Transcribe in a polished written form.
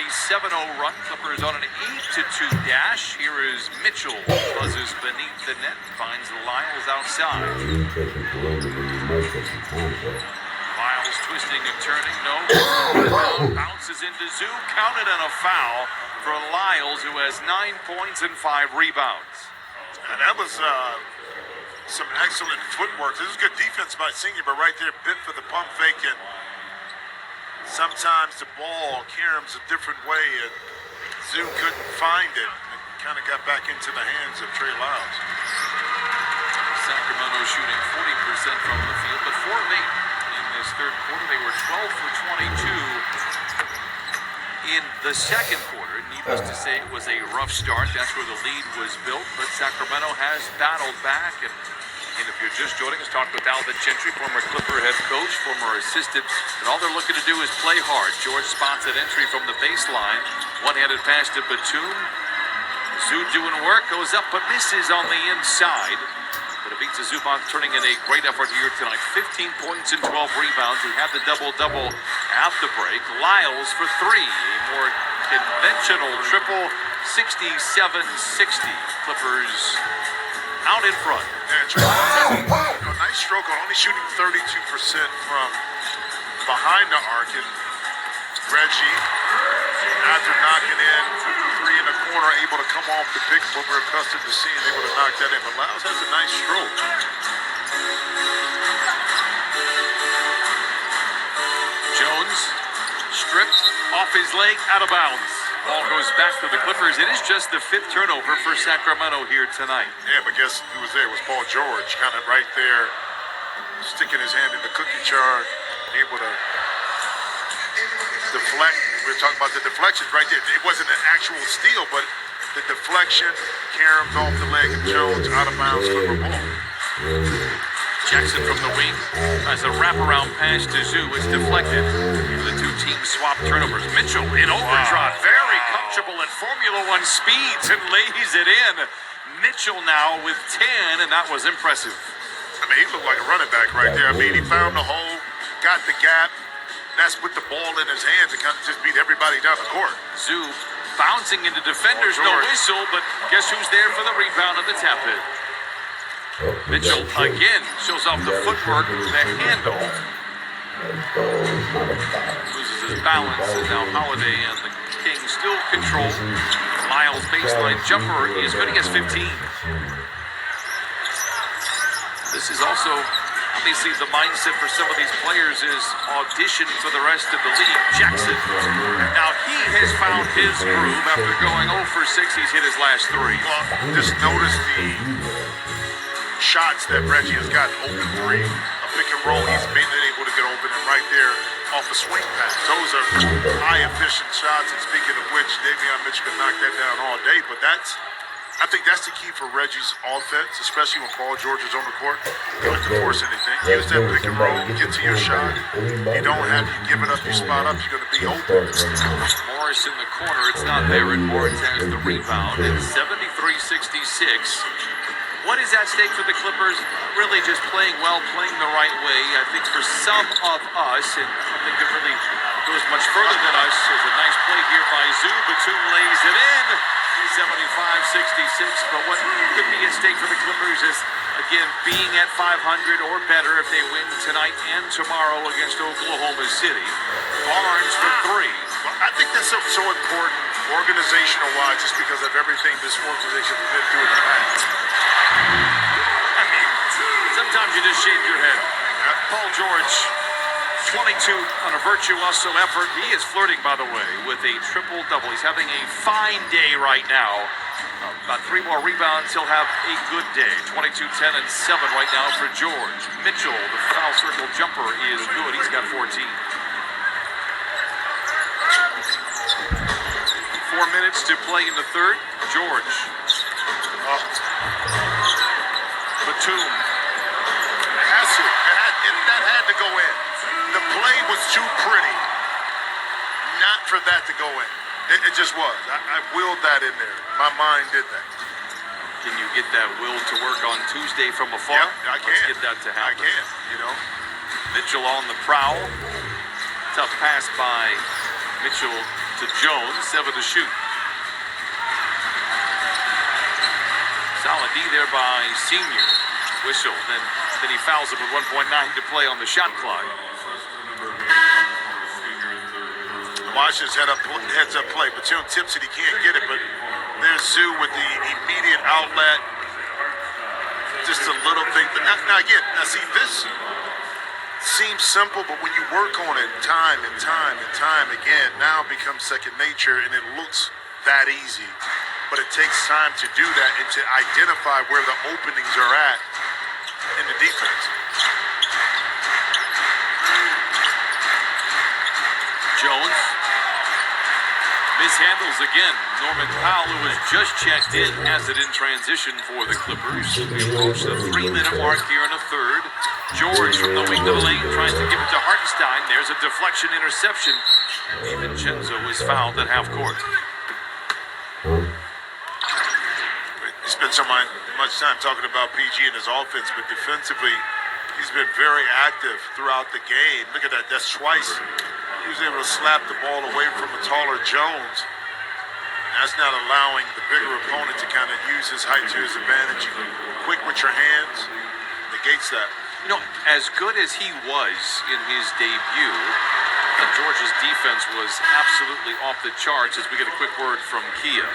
7-0 run. Clippers on an 8-2 dash. Here is Mitchell. Buzzes beneath the net. Finds Lyles outside. Lyles twisting and turning. No. Bounces into Zoo. Counted on a foul for Lyles, who has 9 points and 5 rebounds. And that was some excellent footwork. This is good defense by Senior, but right there, bit for the pump fake. And sometimes the ball caroms a different way, and Zoo couldn't find it. It kind of got back into the hands of Trey Lyles. Sacramento shooting 40% from the field, but 4 of 8 in this third quarter. They were 12 for 22 in the second quarter. Needless to say, it was a rough start. That's where the lead was built, but Sacramento has battled back. And if you're just joining us, talk with Alvin Gentry, former Clipper head coach, former assistant, and all they're looking to do is play hard. George spots an entry from the baseline. One-handed pass to Batum. Zoo doing work, goes up but misses on the inside. But it beats Zubac, turning in a great effort here tonight. 15 points and 12 rebounds. He had the double-double at the break. Lyles for 3. A more conventional triple, 67-60. Clippers out in front. A nice stroke, only shooting 32% from behind the arc. And Reggie, after knocking in 3 in the corner, able to come off the pick, what we're accustomed to seeing, able to knock that in. But Lyles has a nice stroke. Jones stripped off his leg, out of bounds. Ball goes back to the Clippers. It is just the 5th turnover for Sacramento here tonight. Yeah, but guess who was there? It was Paul George, kind of right there, sticking his hand in the cookie jar, able to deflect. We were talking about the deflections right there. It wasn't an actual steal, but the deflection caromed off the leg of Jones, out of bounds, Clipper ball. Jackson from the wing has a wraparound pass to Zoo. It's deflected. The two teams swap turnovers. Mitchell in overdrive, very comfortable at Formula One speeds and lays it in. Mitchell now with 10, and that was impressive. I mean, he looked like a running back right there. I mean, he found the hole, got the gap. That's with the ball in his hands and kind of just beat everybody down the court. Zoo bouncing into defenders, no whistle, but guess who's there for the rebound and the tap in? Mitchell again shows off the footwork, the handle. Loses his balance, and now Holiday and the Kings still control. Lyles baseline jumper is good. He has 15. This is also, obviously, the mindset for some of these players is audition for the rest of the league. Jackson, now he has found his groove after going 0 for 6. He's hit his last 3. Well, just notice the shots that Reggie has gotten open 3. A pick and roll, he's been able to get open, and right there off a swing pass. Those are high efficient shots, and speaking of which, Davion Mitchell can knock that down all day, but I think that's the key for Reggie's offense, especially when Paul George is on the court. You don't have to force anything. Use that pick and roll, get to your shot. You don't have you give it up, you spot up, you're going to be open. Morris in the corner, it's not there, and Morris has the rebound. It's 73-66. What is at stake for the Clippers? Really just playing well, playing the right way. I think for some of us, and I don't think it really goes much further than us, is a nice play here by Zoo. Batum lays it in. 75-66. But what could be at stake for the Clippers is, again, being at 500 or better if they win tonight and tomorrow against Oklahoma City. Barnes for 3. Well, I think that's so important organizational-wise, just because of everything this organization has been through in the past. I mean, sometimes you just shake your head. Paul George, 22 on a virtuoso effort. He is flirting, by the way, with a triple-double. He's having a fine day right now. About 3 more rebounds, he'll have a good day. 22, 10, and 7 right now for George. Mitchell, the foul circle jumper is good. He's got 14. 4 minutes to play in the third. George. Batum. That had to go in. The play was too pretty not for that to go in. It just was. I willed that in there. My mind did that. Can you get that will to work on Tuesday from afar? Yeah, I can. Let's get that to happen. I can, you know. Mitchell on the prowl. Tough pass by Mitchell to Jones, 7 to shoot. Solid D there by Senior. Whistle, then he fouls him with 1.9 to play on the shot clock. Washington's heads up play. Batum tips it, he can't get it, but there's Zoo with the immediate outlet. Just a little thing. But now again, see, this seems simple, but when you work on it time and time again, now it becomes second nature, and it looks that easy. But it takes time to do that and to identify where the openings are at in the defense. Jones mishandles again. Norman Powell, who was just checked in, has it in transition for the Clippers. We approach the 3-minute mark here in the third. George from the wing to the lane tries to give it to Hartenstein. There's a deflection interception. DiVincenzo is fouled at half court. He spent much time talking about PG and his offense, but defensively, he's been very active throughout the game. Look at that. That's twice. He was able to slap the ball away from a taller Jones. That's not allowing the bigger opponent to kind of use his height to his advantage. Quick with your hands, negates that. You know, as good as he was in his debut, Georgia's defense was absolutely off the charts as we get a quick word from Kia.